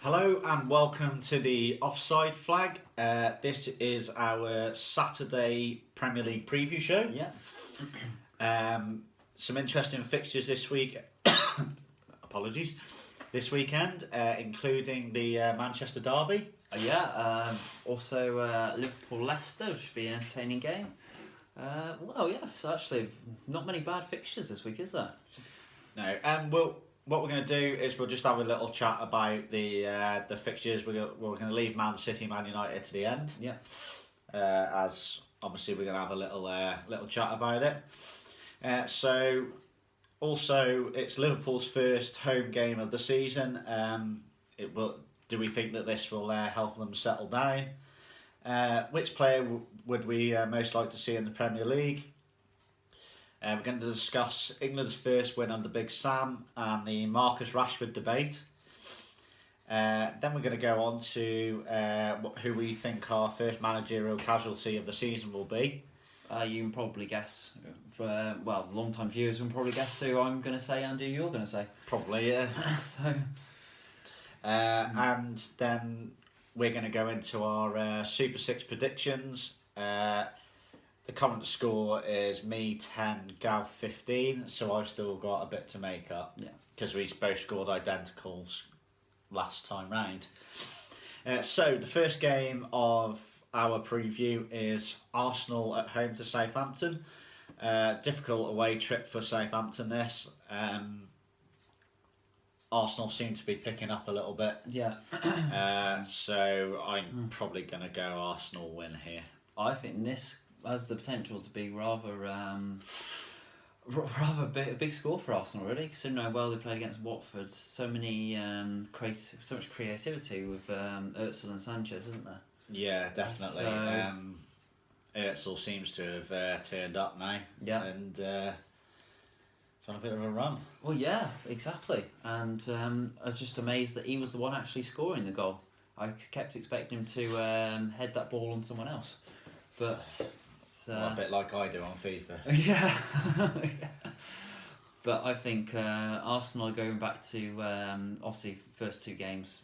Hello and welcome to the offside flag. This is our Saturday Premier League preview show. Yeah. Some interesting fixtures this week. Apologies. This weekend, including the Manchester derby. Also, Liverpool-Leicester should be an entertaining game. Well, yes, actually, not many bad fixtures this week, is there? No, what we're going to do is we'll just have a little chat about the fixtures. We're going to leave Man City, Man United to the end. Yeah. As obviously we're going to have a little chat about it. So also it's Liverpool's first home game of the season. Do we think that this will help them settle down? Which player would we most like to see in the Premier League? We're going to discuss England's first win under Big Sam and the Marcus Rashford debate. Then we're going to go on to who we think our first managerial casualty of the season will be. You can probably guess, long-time viewers can probably guess who I'm going to say and who you're going to say. Probably, yeah. And then we're going to go into our Super 6 predictions. The current score is me 10, Gav 15, so I've still got a bit to make up. Yeah. Because we both scored identicals last time round. So the first game of our preview is Arsenal at home to Southampton. Difficult away trip for Southampton this. Arsenal seem to be picking up a little bit. Yeah. So I'm probably going to go Arsenal win here. I think this has the potential to be rather a big score for Arsenal, really, considering how well they played against Watford. So much creativity with Özil and Sanchez, isn't there? Yeah, definitely. Özil seems to have turned up now. Yeah. And on a bit of a run. Well, yeah, exactly. And I was just amazed that he was the one actually scoring the goal. I kept expecting him to head that ball on someone else, but a bit like I do on FIFA. Yeah. But I think Arsenal are going back to obviously first two games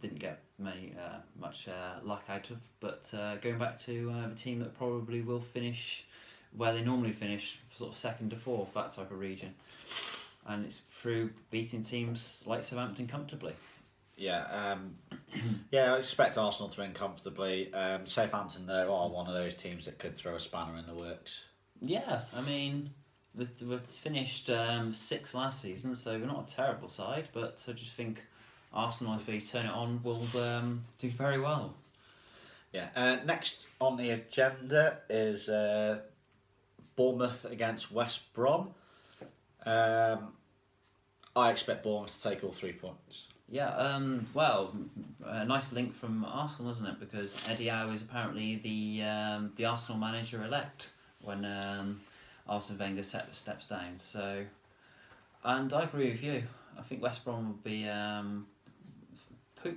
didn't get much luck out of, but going back to the team that probably will finish where they normally finish, sort of second to fourth, that type of region, and it's through beating teams like Southampton comfortably. Yeah, I expect Arsenal to win comfortably. Southampton, though, are one of those teams that could throw a spanner in the works. Yeah, I mean, we've finished sixth last season, so we're not a terrible side, but I just think Arsenal, if we turn it on, will do very well. Yeah. Next on the agenda is Bournemouth against West Brom. I expect Bournemouth to take all 3 points. Yeah, a nice link from Arsenal, isn't it? Because Eddie Howe is apparently the Arsenal manager-elect when Arsene Wenger steps down. So, and I agree with you. I think West Brom will be...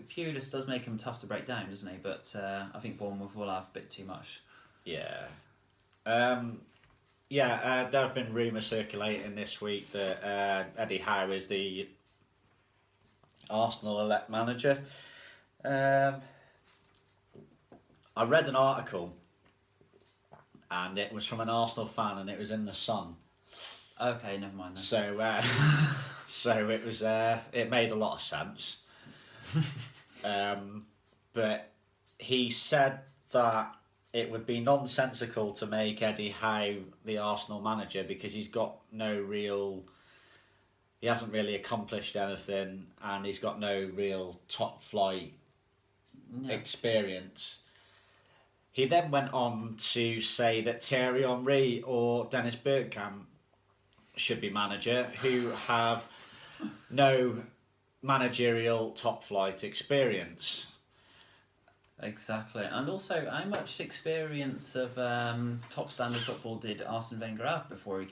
Pulis does make him tough to break down, doesn't he? But I think Bournemouth will have a bit too much. Yeah. There have been rumours circulating this week that Eddie Howe is the Arsenal elect manager. I read an article and it was from an Arsenal fan and it was in the Sun. Okay, never mind then. So it was it made a lot of sense. But he said that it would be nonsensical to make Eddie Howe the Arsenal manager because he hasn't really accomplished anything and he's got no real top flight experience. He then went on to say that Thierry Henry or Dennis Bergkamp should be manager, who have no managerial top flight experience. Exactly, and also how much experience of top standard football did Arsene Wenger have before he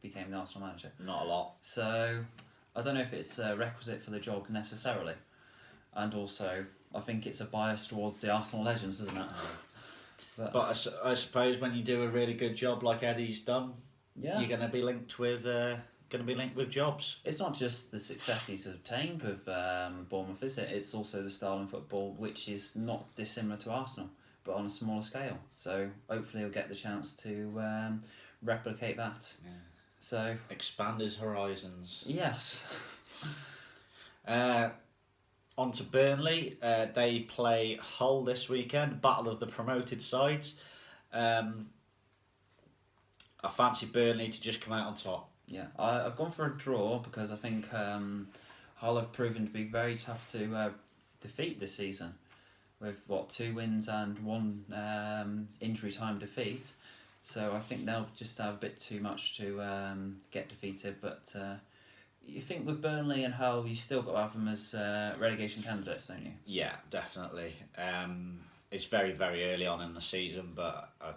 became the Arsenal manager? Not a lot. So I don't know if it's a requisite for the job necessarily, and also I think it's a bias towards the Arsenal legends, isn't it? But I suppose when you do a really good job like Eddie's done, you're going to be linked with going to be linked with jobs. It's not just the success he's obtained with Bournemouth, is it? It's also the style of football, which is not dissimilar to Arsenal, but on a smaller scale. So hopefully he'll get the chance to replicate that. Yeah. So Expand his horizons. yes. On to Burnley. They play Hull this weekend. Battle of the promoted sides. I fancy Burnley to just come out on top. Yeah, I've gone for a draw because I think Hull have proven to be very tough to defeat this season, with 2 wins and 1 injury time defeat. So I think they'll just have a bit too much to get defeated. But you think with Burnley and Hull, you still got to have them as relegation candidates, don't you? Yeah, definitely. It's very, very early on in the season, but I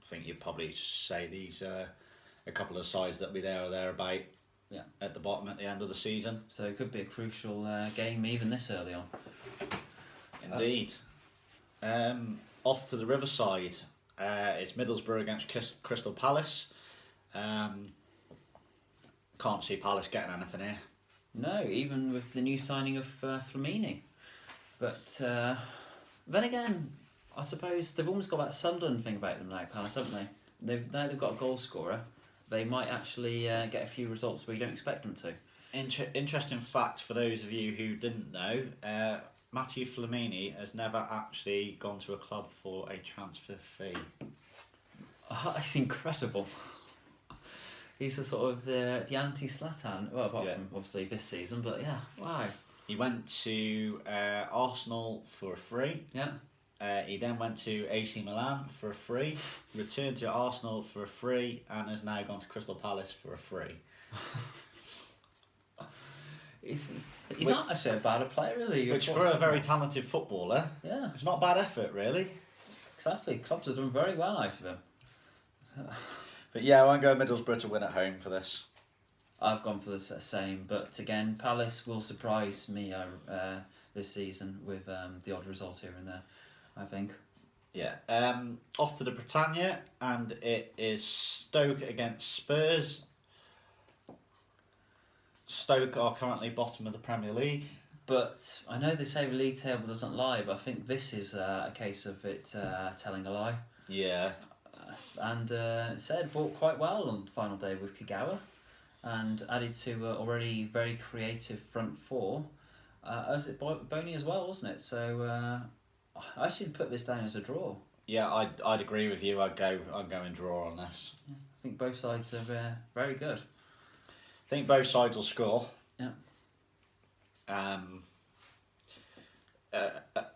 think you'd probably say these a couple of sides that be there or thereabout. Yeah. At the bottom at the end of the season. So it could be a crucial game even this early on. Indeed. Off to the Riverside. It's Middlesbrough against Crystal Palace. Can't see Palace getting anything here. No, even with the new signing of Flamini. But then again, I suppose they've almost got that Sunderland thing about them now, Palace, haven't they? Now they've got a goal scorer. They might actually get a few results where you don't expect them to. Interesting fact for those of you who didn't know, Matthew Flamini has never actually gone to a club for a transfer fee. Oh, it's incredible. He's the sort of the anti-Zlatan, well, apart from obviously this season, but yeah, wow. He went to Arsenal for a free. Yeah. He then went to AC Milan for a free, returned to Arsenal for a free, and has now gone to Crystal Palace for a free. He's not actually a bad player, is he? Which for a very talented footballer, yeah, it's not bad effort, really. Exactly, clubs have done very well out of him. But yeah, I won't go Middlesbrough to win at home for this. I've gone for the same, but again, Palace will surprise me this season with the odd result here and there, I think. Yeah. Off to the Britannia, and it is Stoke against Spurs. Stoke are currently bottom of the Premier League. But I know they say the league table doesn't lie, but I think this is a case of it telling a lie. Yeah. And said bought quite well on the final day with Kagawa, and added to already very creative front four. As it Boney as well, wasn't it? So I should put this down as a draw. Yeah, I'd agree with you. I'm going draw on this. Yeah, I think both sides are very good. I think both sides will score. Yeah.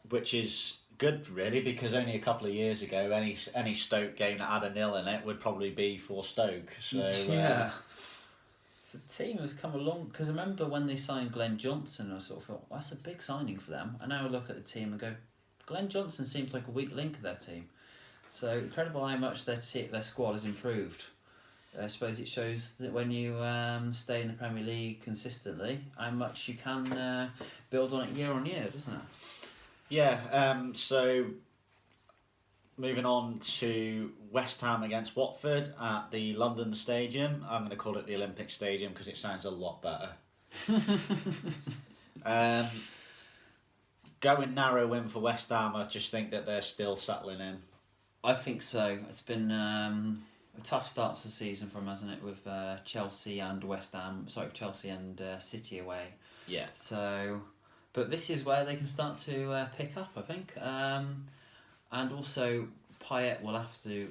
Which is good, really, because only a couple of years ago, any Stoke game that had a nil in it would probably be for Stoke. So yeah. So the team has come along, because I remember when they signed Glenn Johnson, I sort of thought, well, that's a big signing for them. And now I look at the team and go, Glenn Johnson seems like a weak link of their team. So incredible how much their squad has improved. I suppose it shows that when you stay in the Premier League consistently, how much you can build on it year on year, doesn't it? Yeah, so moving on to West Ham against Watford at the London Stadium. I'm going to call it the Olympic Stadium because it sounds a lot better. Going narrow win for West Ham, I just think that they're still settling in. I think so. It's been a tough start to the season for them, hasn't it, with Chelsea and Chelsea and City away. Yeah. So, but this is where they can start to pick up, I think. And also, Payet will have to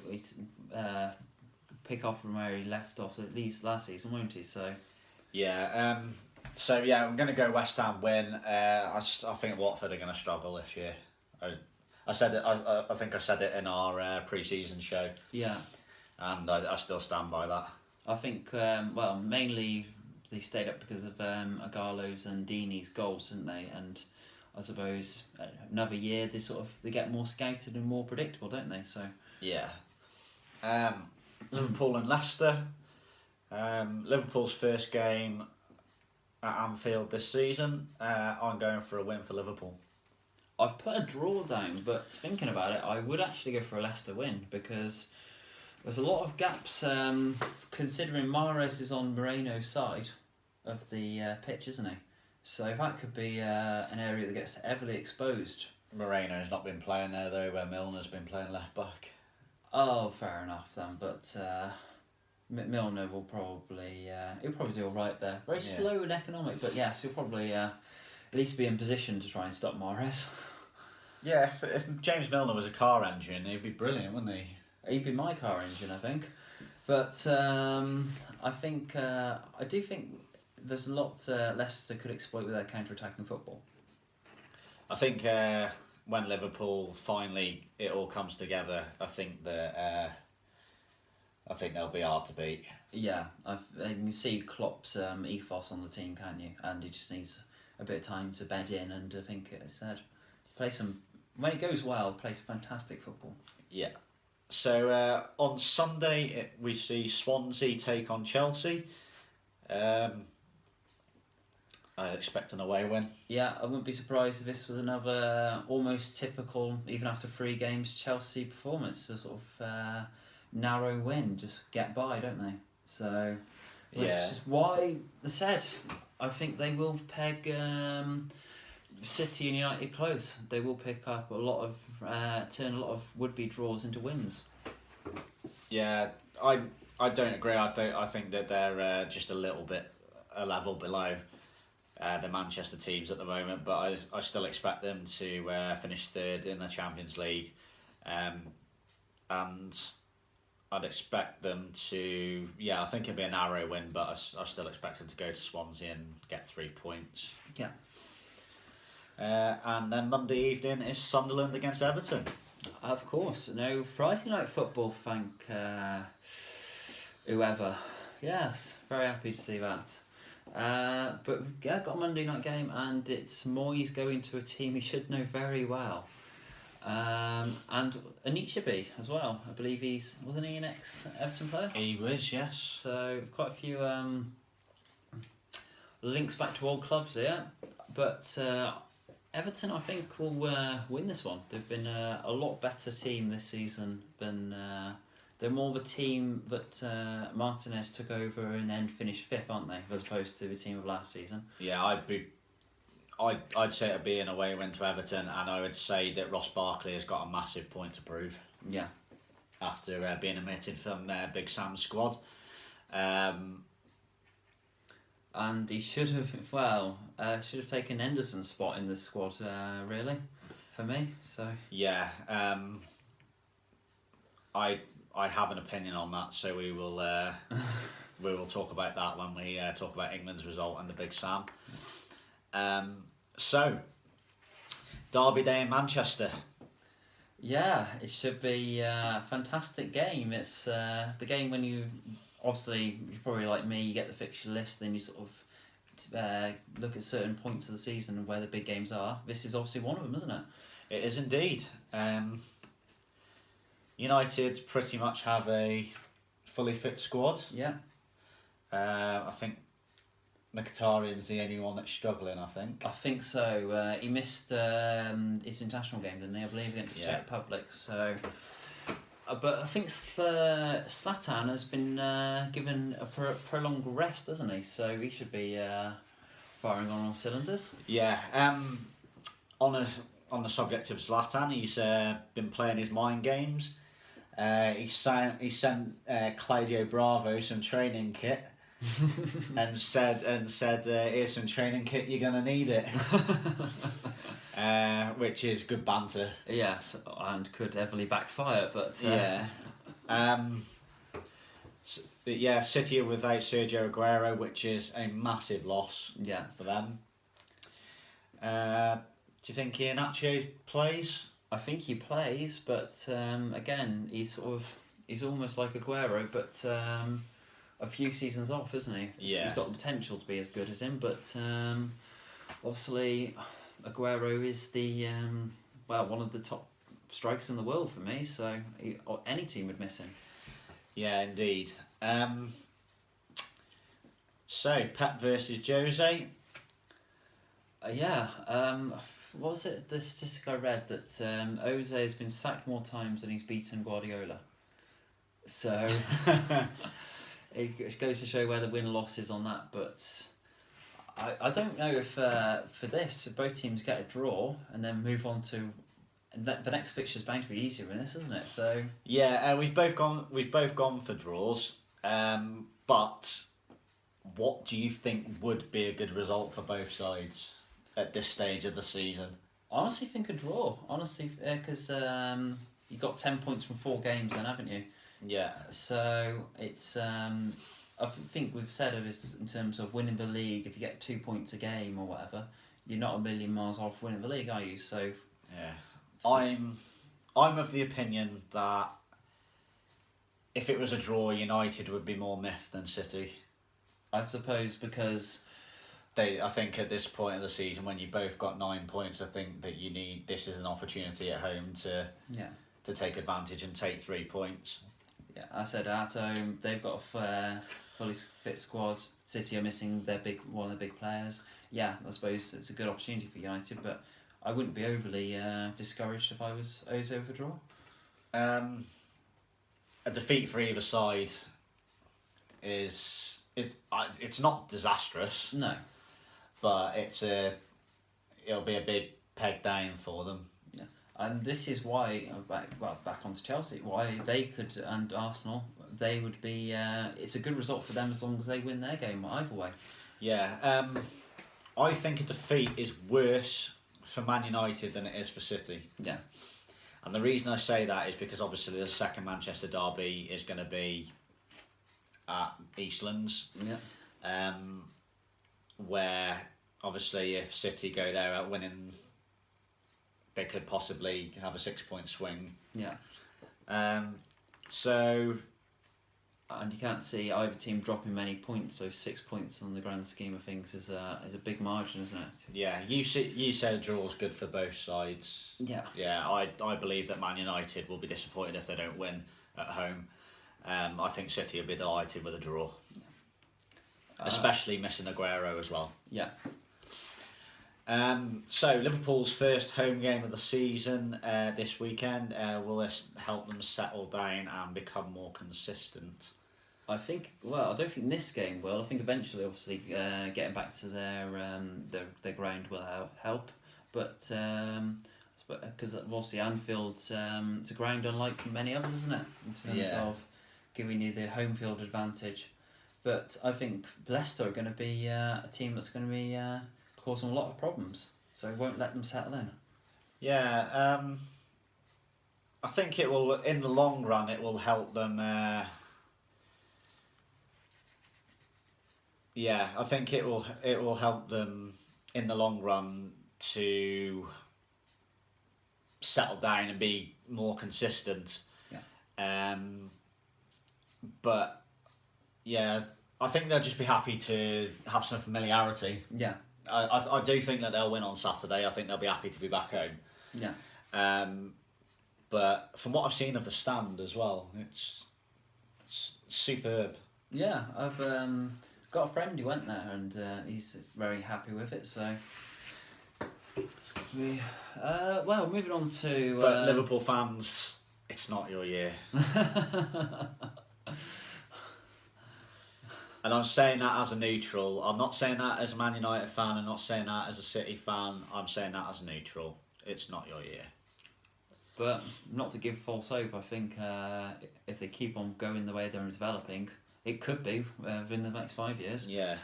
pick off from where he left off at least last season, won't he? So. Yeah. So yeah, I'm going to go West Ham win. I think Watford are going to struggle this year. I said it. I think I said it in our pre-season show. Yeah. And I still stand by that. I think mainly they stayed up because of Agallo's and Deeney's goals, didn't they? And I suppose another year they get more scouted and more predictable, don't they? So yeah. Liverpool and Leicester. Liverpool's first game at Anfield this season. I'm going for a win for Liverpool. I've put a draw down, but thinking about it, I would actually go for a Leicester win because There's a lot of gaps, considering Mahrez is on Moreno's side of the pitch, isn't he? So that could be an area that gets heavily exposed. Moreno's not been playing there though, where Milner's been playing left back. Oh, fair enough then. But Milner will probably he'll probably do all right there. Very slow and economic, but yes, he'll probably at least be in position to try and stop Mahrez. Yeah, if James Milner was a car engine, he'd be brilliant, wouldn't he? He'd be my car engine, I think. But I think I do think there's a lot Leicester could exploit with their counter-attacking football. I think when Liverpool finally it all comes together, I think that I think they'll be hard to beat. Yeah, you can see Klopp's ethos on the team, can't you? And he just needs a bit of time to bed in, and I think it's play some. When it goes well, plays fantastic football. Yeah. So on Sunday we see Swansea take on Chelsea. I expect an away win. Yeah, I wouldn't be surprised if this was another almost typical, even after 3 games, Chelsea performance. A sort of narrow win, just get by, don't they? So, which is why I said I think they will peg City and United close. They will pick up a lot of turn a lot of would-be draws into wins. Yeah, I don't agree. I think that they're just a level below the Manchester teams at the moment, but I still expect them to finish 3rd in the Champions League, and I'd expect them to. Yeah, I think it'll be a narrow win, but I still expect them to go to Swansea and get 3 points. Yeah. And then Monday evening is Sunderland against Everton. Of course. No, Friday night football, thank whoever. Yes, very happy to see that. But yeah, got a Monday night game, and it's Moyes going to a team he should know very well. And Anichebe as well. I believe wasn't he an ex-Everton player? He was, yes. So quite a few links back to old clubs here. But Everton, I think, will win this one. They've been a lot better team this season than they're more the team that Martinez took over and then finished 5th, aren't they? As opposed to the team of last season. Yeah, I'd say it'd be an away win to Everton, and I would say that Ross Barkley has got a massive point to prove. Yeah. After being omitted from Big Sam's squad. And he should have taken Henderson's spot in the squad, really, for me. So yeah, I have an opinion on that, so we will talk about that when we talk about England's result and the Big Sam. So Derby Day in Manchester. Yeah, it should be a fantastic game. It's the game when you're probably like me, you get the fixture list, then you sort of look at certain points of the season and where the big games are. This is obviously one of them, isn't it? It is indeed. United pretty much have a fully fit squad. Yeah. I think Mkhitaryan's the only one that's struggling, I think. I think so. He missed his international game, didn't he? I believe against the Czech Republic. So, but I think Zlatan has been given a prolonged rest, hasn't he? So he should be firing on all cylinders. Yeah. On the subject of Zlatan, he's been playing his mind games. He sent Claudio Bravo some training kit. and said here's some training kit, you're gonna need it. Which is good banter. Yes, and could heavily backfire, but yeah, City are without Sergio Aguero, which is a massive loss for them. Do you think Iheanacho plays? I think he plays, but again, he's almost like Aguero, but a few seasons off, isn't he? Yeah. He's got the potential to be as good as him, but obviously Aguero is the one of the top strikers in the world for me, so any team would miss him. Yeah, indeed. So Pep versus Jose. What was it? The statistic I read that Jose has been sacked more times than he's beaten Guardiola. So it goes to show where the win-loss is on that. But I don't know if for this, if both teams get a draw and then move on to... The next fixture is bound to be easier in this, isn't it? So yeah, we've both gone for draws. But what do you think would be a good result for both sides at this stage of the season? honestly, think a draw. Honestly, because you got 10 points from 4 games, then haven't you? Yeah. So it's I think we've said it is in terms of winning the league. If you get 2 points a game or whatever, you're not a million miles off winning the league, are you? So yeah, I'm of the opinion that if it was a draw, United would be more miffed than City. I suppose because I think at this point of the season, when you both got 9 points, I think that this is an opportunity at home to take advantage and take 3 points. Yeah, I said at home they've got a fully fit squad. City are missing one of their big players. Yeah, I suppose it's a good opportunity for United, but I wouldn't be overly discouraged if I was over draw. A defeat for either side it's not disastrous. No, but it'll be a big peg down for them. Yeah, and this is why back onto Chelsea. Why they could, and Arsenal, they would be. It's a good result for them as long as they win their game either way. Yeah, I think a defeat is worse for Man United than it is for City. Yeah. And the reason I say that is because obviously the second Manchester derby is going to be at Eastlands. Yeah. Where obviously if City go there out winning, they could possibly have a 6-point swing. Yeah. So. And you can't see either team dropping many points, so 6 points on the grand scheme of things is a big margin, isn't it? Yeah, you said a draw's good for both sides. Yeah. Yeah, I believe that Man United will be disappointed if they don't win at home. I think City will be delighted with a draw. Especially missing Aguero as well. Yeah. So Liverpool's first home game of the season this weekend. Will this help them settle down and become more consistent? I don't think this game will. I think eventually, obviously, getting back to their ground will help. But because obviously Anfield's it's a ground unlike many others, isn't it? In terms of giving you the home field advantage. But I think Leicester are going to be a team that's going to be causing a lot of problems. So it won't let them settle in. Yeah, I think it will. In the long run, it will help them. Yeah, I think it will help them in the long run to settle down and be more consistent. Yeah. But yeah, I think they'll just be happy to have some familiarity. Yeah. I do think that they'll win on Saturday. I think they'll be happy to be back home. Yeah. But from what I've seen of the stand as well, it's superb. Yeah, I've got a friend who went there and he's very happy with it. So, moving on to. But Liverpool fans, it's not your year. And I'm saying that as a neutral. I'm not saying that as a Man United fan. I'm not saying that as a City fan. I'm saying that as a neutral. It's not your year. But not to give false hope, I think if they keep on going the way they're developing, it could be within the next 5 years. Yeah.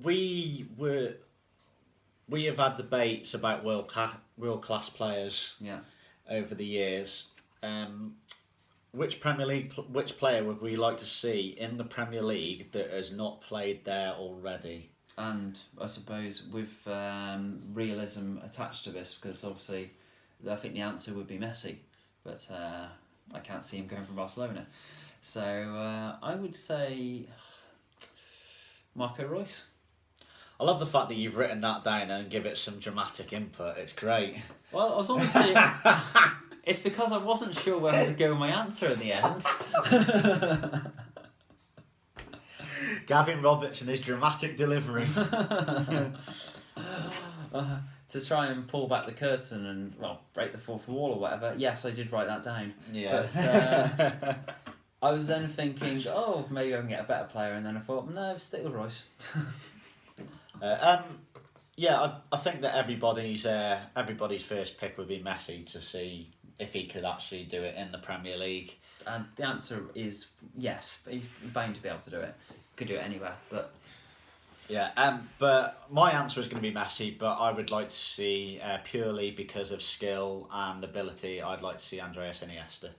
We have had debates about world class players. Yeah. Over the years. Which player would we like to see in the Premier League that has not played there already? And I suppose with realism attached to this, because obviously I think the answer would be Messi, but I can't see him going from Barcelona. So I would say Marco Reus. I love the fact that you've written that down and give it some dramatic input. It's great. Well, I was honestly... It's because I wasn't sure where to go with my answer in the end. Gavin Roberts and his dramatic delivery. to try and pull back the curtain and break the fourth wall or whatever. Yes, I did write that down. Yeah. But I was then thinking, maybe I can get a better player, and then I thought, no, stick with Royce. Yeah, I think that everybody's first pick would be Messi to see if he could actually do it in the Premier League. And the answer is yes. He's bound to be able to do it. Could do it anywhere, but. Yeah, but my answer is going to be Messi, but I would like to see, purely because of skill and ability, I'd like to see Andreas Iniesta.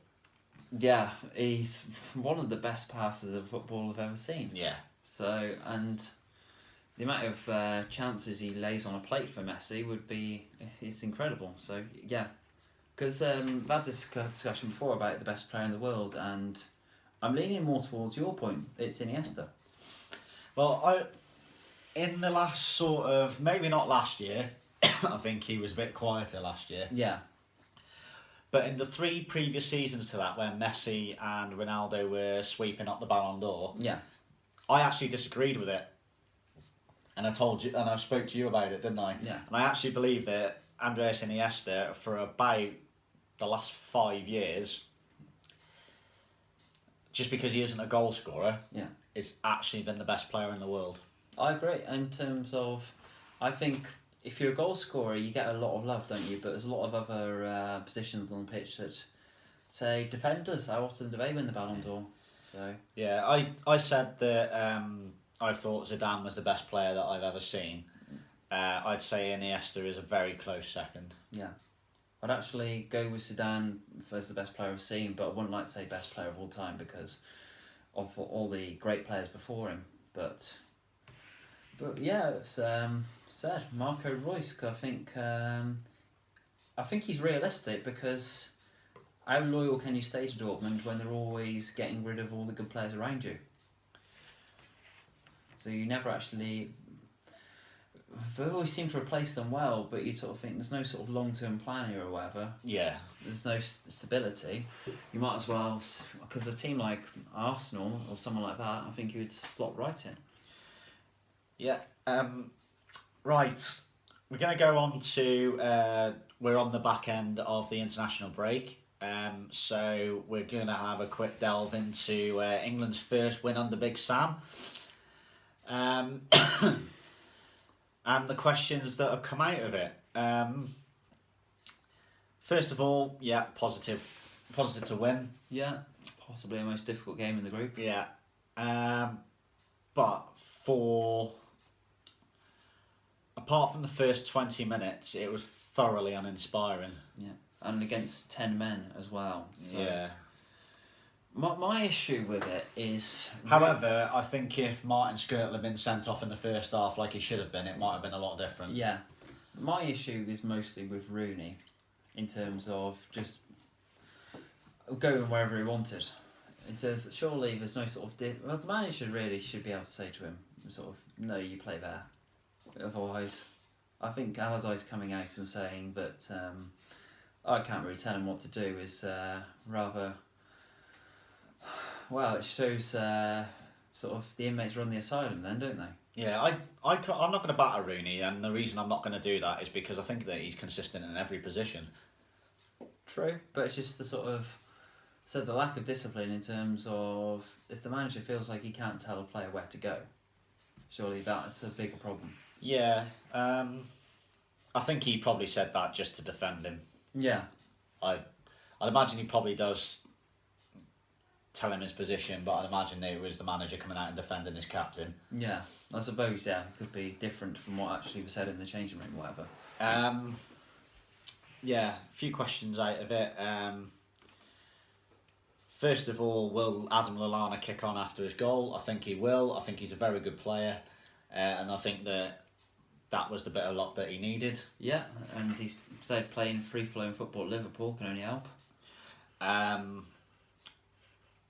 Yeah, he's one of the best passers of football I've ever seen. Yeah. So, and the amount of chances he lays on a plate for Messi it's incredible. So, yeah. Because we've had this discussion before about the best player in the world, and I'm leaning more towards your point. It's Iniesta. Well, in the last sort of, maybe not last year, I think he was a bit quieter last year. Yeah. But in the 3 previous seasons to that, when Messi and Ronaldo were sweeping up the Ballon d'Or, yeah, I actually disagreed with it. And I told you, and I spoke to you about it, didn't I? Yeah. And I actually believe that Andreas Iniesta, for about the last 5 years, just because he isn't a goal scorer, is actually been the best player in the world. I agree. In terms of, I think if you're a goal scorer, you get a lot of love, don't you? But there's a lot of other positions on the pitch that, say, defenders. How often do they win the Ballon d'Or? So yeah, I said that I thought Zidane was the best player that I've ever seen. I'd say Iniesta is a very close second. Yeah, I'd actually go with Zidane as the best player I've seen, but I wouldn't like to say best player of all time because of all the great players before him. But yeah, it's said Marco Reus. I think he's realistic because how loyal can you stay to Dortmund when they're always getting rid of all the good players around you? So you never actually. They always seem to replace them well, but you sort of think there's no sort of long-term plan here or whatever. Yeah. There's no stability. You might as well, because a team like Arsenal or someone like that, I think you would slot right in. Yeah. Right. We're going to go on to. We're on the back end of the international break. So we're going to have a quick delve into England's first win under Big Sam. And the questions that have come out of it. First of all, positive to win. Yeah, possibly the most difficult game in the group. Yeah. But apart from the first 20 minutes, it was thoroughly uninspiring. Yeah, and against 10 men as well. So yeah. My issue with it is... However, I think if Martin Skrtel had been sent off in the first half like he should have been, it might have been a lot different. Yeah. My issue is mostly with Rooney, in terms of just going wherever he wanted. In terms of, surely there's no sort of... the manager really should be able to say to him, sort of, no, you play there. Otherwise, I think Allardyce coming out and saying that I can't really tell him what to do is rather... Well, it shows sort of the inmates run the asylum then, don't they? Yeah, I'm not going to batter Rooney, and the reason I'm not going to do that is because I think that he's consistent in every position. True, but it's just the sort of... So the lack of discipline in terms of... If the manager feels like he can't tell a player where to go, surely that's a bigger problem. Yeah, I think he probably said that just to defend him. Yeah. I'd imagine he probably does tell him his position, but I'd imagine it was the manager coming out and defending his captain. Yeah, I suppose, it could be different from what actually was said in the changing room, whatever. Yeah, a few questions out of it. First of all, will Adam Lallana kick on after his goal? I think he will. I think he's a very good player, and I think that was the bit of luck that he needed. Yeah, and he's said playing free-flowing football at Liverpool can only help.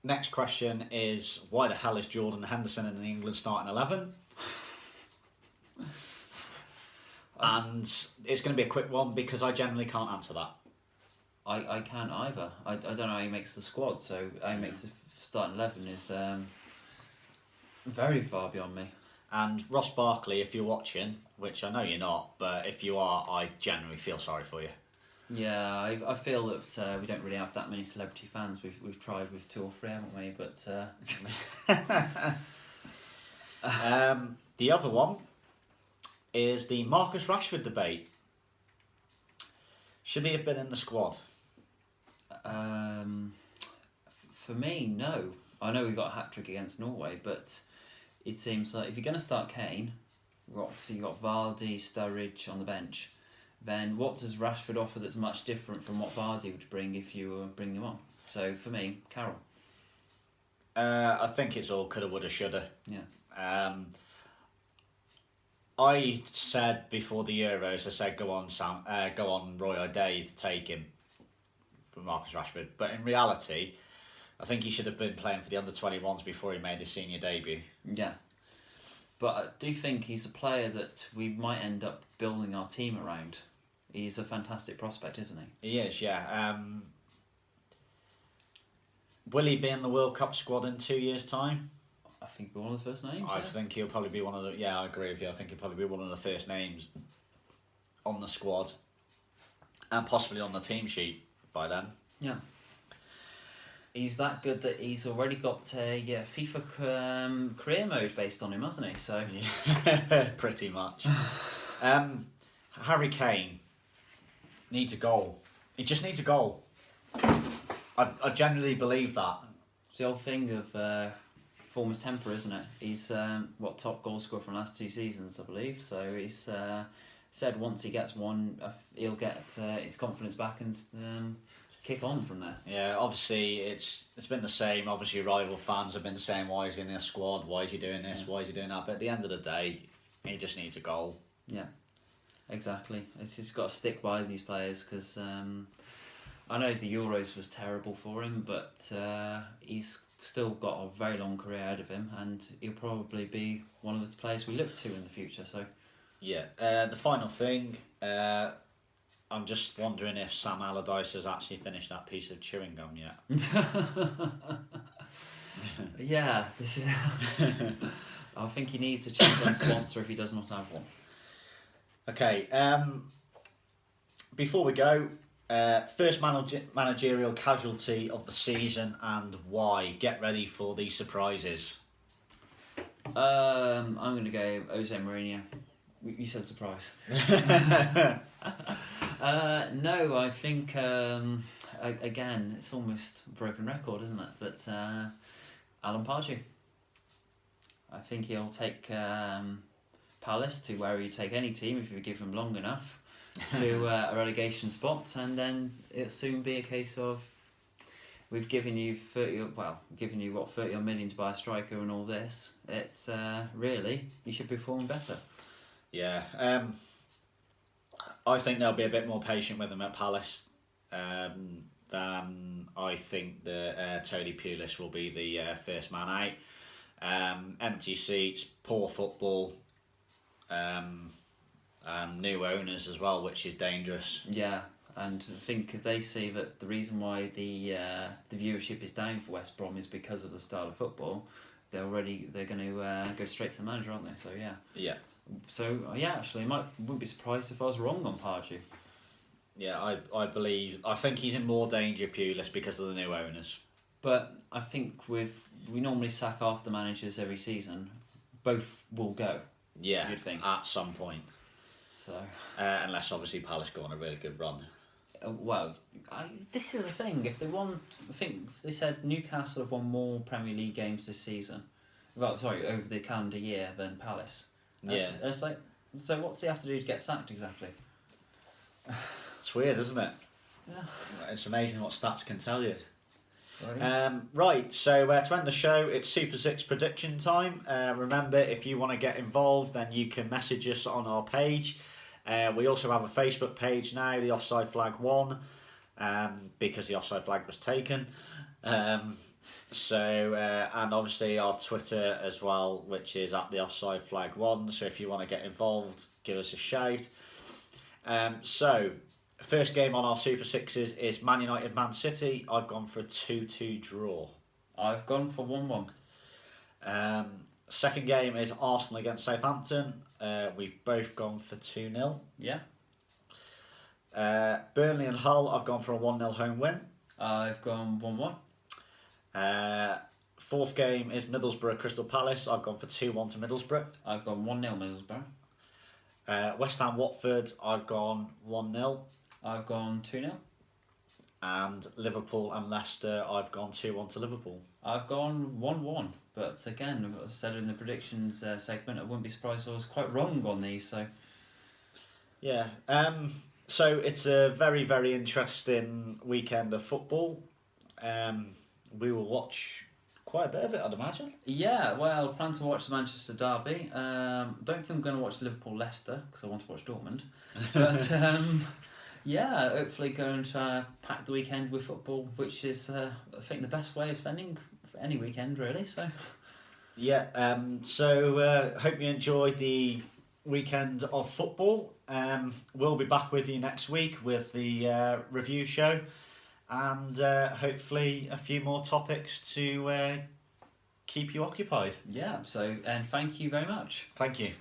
Next question is, why the hell is Jordan Henderson in the England starting 11? And it's going to be a quick one because I generally can't answer that. I can't either. I don't know how he makes the squad, so how he makes the starting 11 is very far beyond me. And Ross Barkley, if you're watching, which I know you're not, but if you are, I genuinely feel sorry for you. Yeah, I feel that we don't really have that many celebrity fans. We've tried with 2 or 3, haven't we? But the other one is the Marcus Rashford debate. Should he have been in the squad? For me, no. I know we got a hat-trick against Norway, but it seems like if you're going to start Kane, you've got Vardy, Sturridge on the bench, then what does Rashford offer that's much different from what Vardy would bring if you were bringing him on? So for me, Carroll. I think it's all coulda, woulda, shoulda. Yeah. I said before the Euros, I said go on Roy O'Day to take him for Marcus Rashford. But in reality, I think he should have been playing for the under-21s before he made his senior debut. Yeah. But I do think he's a player that we might end up building our team around. He's a fantastic prospect, isn't he? He is, yeah. Will he be in the World Cup squad in 2 years' time? I think one of the first names. I think he'll probably be one of the... Yeah, I agree with you. I think he'll probably be one of the first names on the squad. And possibly on the team sheet by then. Yeah. He's that good that he's already got a FIFA career mode based on him, hasn't he? So yeah, pretty much. Harry Kane needs a goal. He just needs a goal. I genuinely believe that. It's the old thing of form his temper, isn't it? He's top goal scorer from the last 2 seasons, I believe. So he's said once he gets one, he'll get his confidence back and kick on from there. Yeah, obviously it's been the same. Obviously rival fans have been saying, why is he in this squad? Why is he doing this? Why is he doing that? But at the end of the day, he just needs a goal. Yeah, exactly. It's just got to stick by these players because I know the Euros was terrible for him, but he's still got a very long career ahead of him, and he'll probably be one of the players we look to in the future. So, yeah. The final thing, I'm just wondering if Sam Allardyce has actually finished that piece of chewing gum yet. Yeah, this is. I think he needs a chewing gum sponsor if he does not have one. Okay. Before we go. First managerial casualty of the season and why? Get ready for these surprises. I'm going to go Jose Mourinho. You said surprise. No, I think again it's almost a broken record, isn't it? But Alan Pardew. I think he'll take Palace to where you take any team if you give him long enough. To a relegation spot, and then it'll soon be a case of we've given you 30 odd million to buy a striker and all this. It's really you should be performing better. Yeah, I think they'll be a bit more patient with him at Palace than I think the Tony Pulis will be the first man out. Empty seats, poor football. New owners as well, which is dangerous. Yeah, and I think if they see that the reason why the viewership is down for West Brom is because of the style of football, they're going to go straight to the manager, aren't they? So yeah. Yeah. So yeah, actually, wouldn't be surprised if I was wrong on Pardew. Yeah, I think he's in more danger, Pulis, because of the new owners. But I think we normally sack half the managers every season. Both will go. Yeah, you'd think at some point. So unless obviously Palace go on a really good run. This is the thing. If they won, I think they said Newcastle have won more Premier League games this season. Over the calendar year than Palace. Yeah. It's like, so what's he have to do to get sacked exactly? It's weird, isn't it? Yeah. It's amazing what stats can tell you. Right. Right, so to end the show, it's Super 6 prediction time. Remember, if you want to get involved, then you can message us on our page. We also have a Facebook page now, the Offside Flag 1, because the offside flag was taken. And obviously our Twitter as well, which is at the Offside Flag 1. So if you want to get involved, give us a shout. First game on our Super Sixes is Man United Man City. I've gone for a 2-2 draw. I've gone for 1-1. Second game is Arsenal against Southampton. We've both gone for 2-0. Yeah. Burnley and Hull, I've gone for a 1-0 home win. I've gone 1-1. Fourth game is Middlesbrough Crystal Palace. I've gone for 2-1 to Middlesbrough. I've gone 1-0 Middlesbrough. West Ham Watford, I've gone 1-0. I've gone 2-0. And Liverpool and Leicester, I've gone 2-1 to Liverpool. I've gone 1-1. But again, I've said in the predictions segment, I wouldn't be surprised if I was quite wrong on these. So yeah. So it's a very, very interesting weekend of football. We will watch quite a bit of it, I'd imagine. Yeah, well, plan to watch the Manchester derby. Don't think I'm going to watch Liverpool-Leicester because I want to watch Dortmund. But yeah, hopefully going to pack the weekend with football, which is I think the best way of spending any weekend really. So yeah. So hope you enjoyed the weekend of football. We'll be back with you next week with the review show, and hopefully a few more topics to keep you occupied. yeah, so and thank you very much. Thank you.